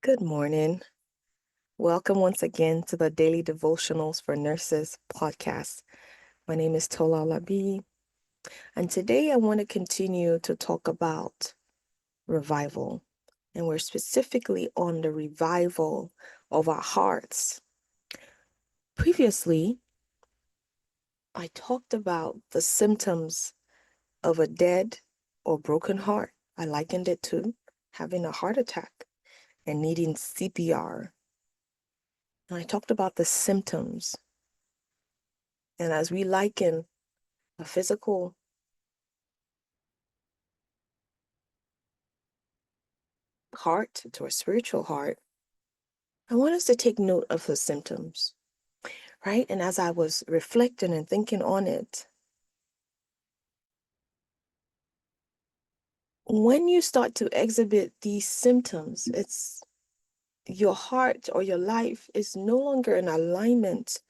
Good morning. Welcome once again to the Daily Devotionals for Nurses podcast. My name is Tola, and today I want to continue to talk about revival. And we're specifically on the revival of our hearts. Previously, I talked about the symptoms of a dead or broken heart. I likened it to having a heart attack and needing CPR. And I talked about the symptoms. And as we liken a physical heart to a spiritual heart, I want us to take note of the symptoms, right? And as I was reflecting and thinking on it, when you start to exhibit these symptoms, it's your heart or your life is no longer in alignment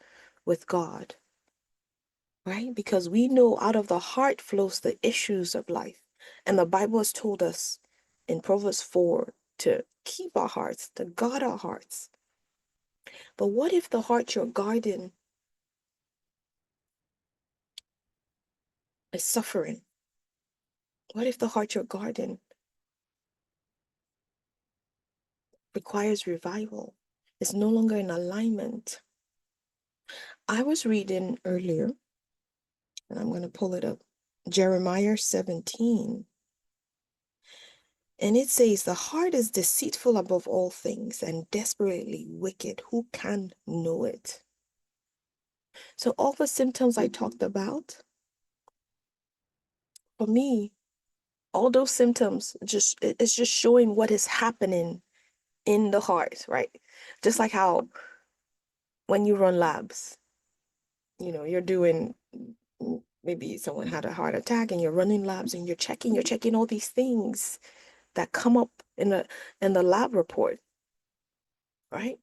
with God, right? Because we know out of the heart flows the issues of life. And the Bible has told us in Proverbs 4 to keep our hearts, to guard our hearts. But what if the heart you're guarding is suffering? What if the heart you're guarding requires revival? It's no longer in alignment. I was reading earlier, and I'm going to pull it up, Jeremiah 17. And it says, the heart is deceitful above all things and desperately wicked. Who can know it? So all the symptoms I talked about, for me, all those symptoms it's just showing what is happening in the heart, right? Just like how when you run labs, you're doing, maybe someone had a heart attack and you're running labs and you're checking all these things that come up in the lab report, right?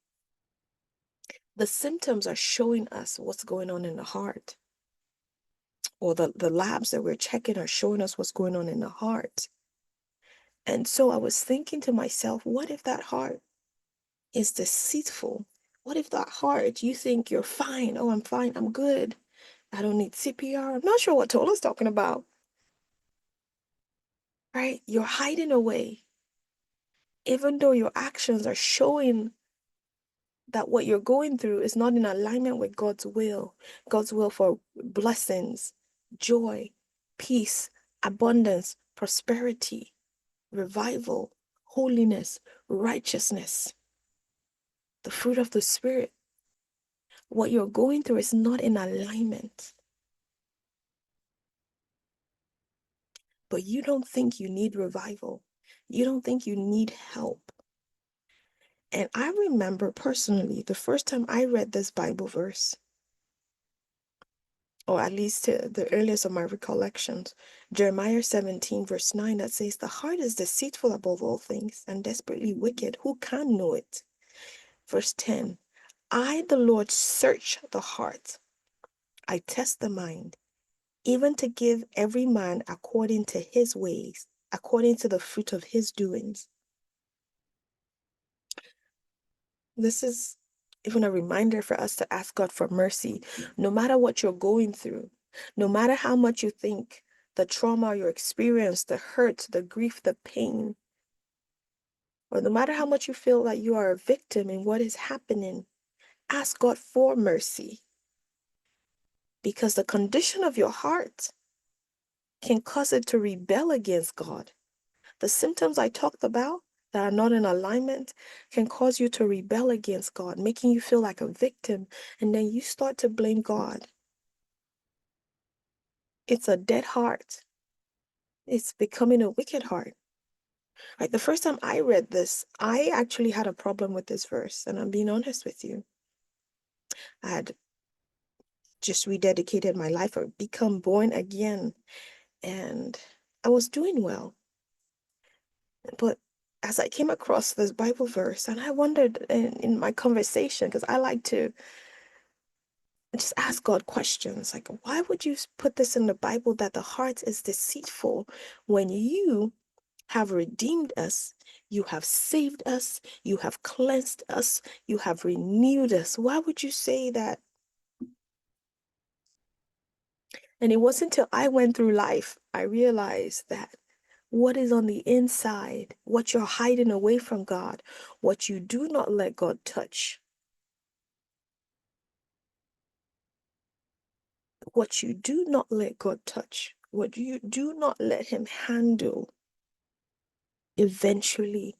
The symptoms are showing us what's going on in the heart, or the labs that we're checking are showing us what's going on in the heart. And so I was thinking to myself, what if that heart is deceitful? What if that heart, you think you're fine? Oh, I'm fine. I'm good. I don't need CPR. I'm not sure what Tola's talking about, right? You're hiding away, even though your actions are showing that what you're going through is not in alignment with God's will for blessings, joy, peace, abundance, prosperity, revival, holiness, righteousness, the fruit of the Spirit. What you're going through is not in alignment. But you don't think you need revival. You don't think you need help. And I remember personally, the first time I read this Bible verse, or at least the earliest of my recollections, Jeremiah 17, verse 9, that says, the heart is deceitful above all things and desperately wicked. Who can know it? Verse 10, I, the Lord, search the heart. I test the mind, even to give every man according to his ways, according to the fruit of his doings. This is even a reminder for us to ask God for mercy, no matter what you're going through, no matter how much you think the trauma you experience, the hurt, the grief, the pain, or no matter how much you feel like you are a victim in what is happening, ask God for mercy. Because the condition of your heart can cause it to rebel against God. The symptoms I talked about that are not in alignment can cause you to rebel against God, making you feel like a victim, and then you start to blame God. It's a dead heart. It's becoming a wicked heart. Right? The first time I read this, I actually had a problem with this verse, and I'm being honest with you. I had just rededicated my life or become born again, and I was doing well. But as I came across this Bible verse, and I wondered in my conversation, because I like to just ask God questions like, why would you put this in the Bible that the heart is deceitful when you have redeemed us. You have saved us. You have cleansed us. You have renewed us. Why would you say that? And it wasn't until I went through life, I realized that what is on the inside, what you're hiding away from God, what you do not let God touch, what you do not let God touch, what you do not let Him handle, eventually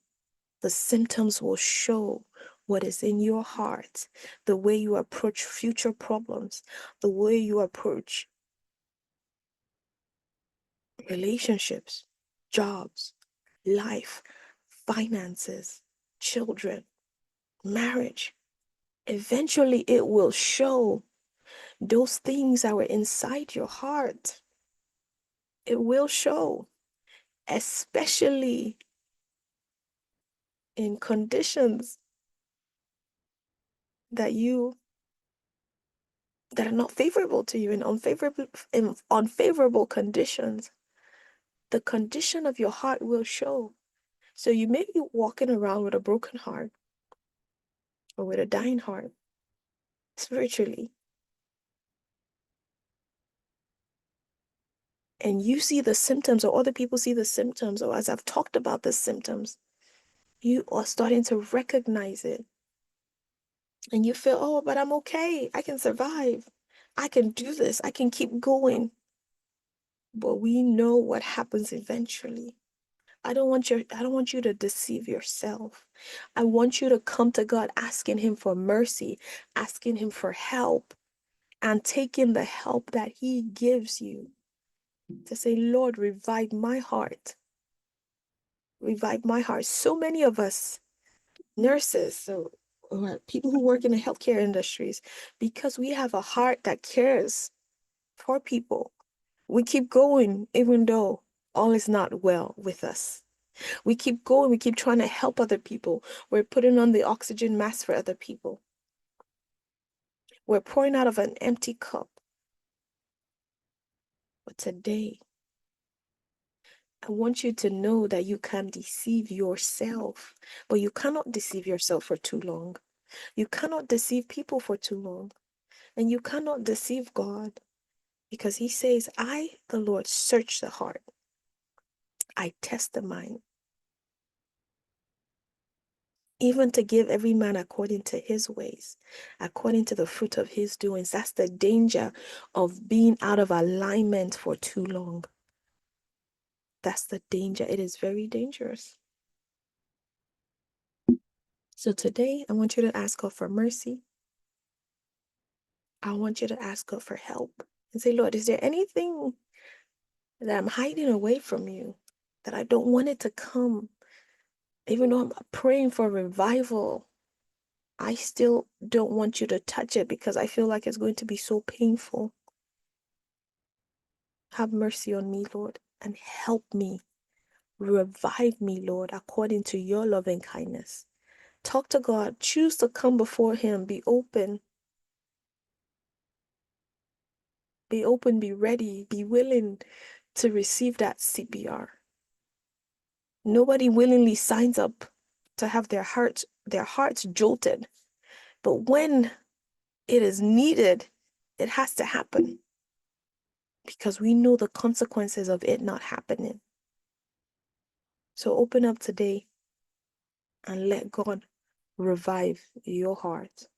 the symptoms will show what is in your heart, the way you approach future problems, the way you approach relationships, jobs, life, finances, children, marriage. Eventually, it will show those things that were inside your heart. It will show, especially in conditions that you that are not favorable to you, in unfavorable conditions. The condition of your heart will show. So you may be walking around with a broken heart or with a dying heart spiritually, and you see the symptoms, or other people see the symptoms, or as I've talked about the symptoms, you are starting to recognize it. And you feel, oh, but I'm okay. I can survive. I can do this. I can keep going. But we know what happens eventually. I don't want you to deceive yourself. I want you to come to God asking him for mercy, asking him for help, and taking the help that he gives you to say, Lord, revive my heart. Revive my heart. So many of us, nurses, or people who work in the healthcare industries, because we have a heart that cares for people, we keep going even though all is not well with us. We keep going, we keep trying to help other people. We're putting on the oxygen mask for other people. We're pouring out of an empty cup. But today, I want you to know that you can deceive yourself, but you cannot deceive yourself for too long. You cannot deceive people for too long. And you cannot deceive God, because he says, I, the Lord, search the heart. I test the mind, even to give every man according to his ways, according to the fruit of his doings. That's the danger of being out of alignment for too long. That's the danger. It is very dangerous. So today, I want you to ask God for mercy. I want you to ask God for help and say, Lord, is there anything that I'm hiding away from you, that I don't want it to come? Even though I'm praying for revival, I still don't want you to touch it because I feel like it's going to be so painful. Have mercy on me, Lord, and help me. Revive me, Lord, according to your loving kindness. Talk to God. Choose to come before him. Be open. Be open, be ready, be willing to receive that CPR. Nobody willingly signs up to have their hearts jolted. But when it is needed, it has to happen, because we know the consequences of it not happening. So open up today and let God revive your heart.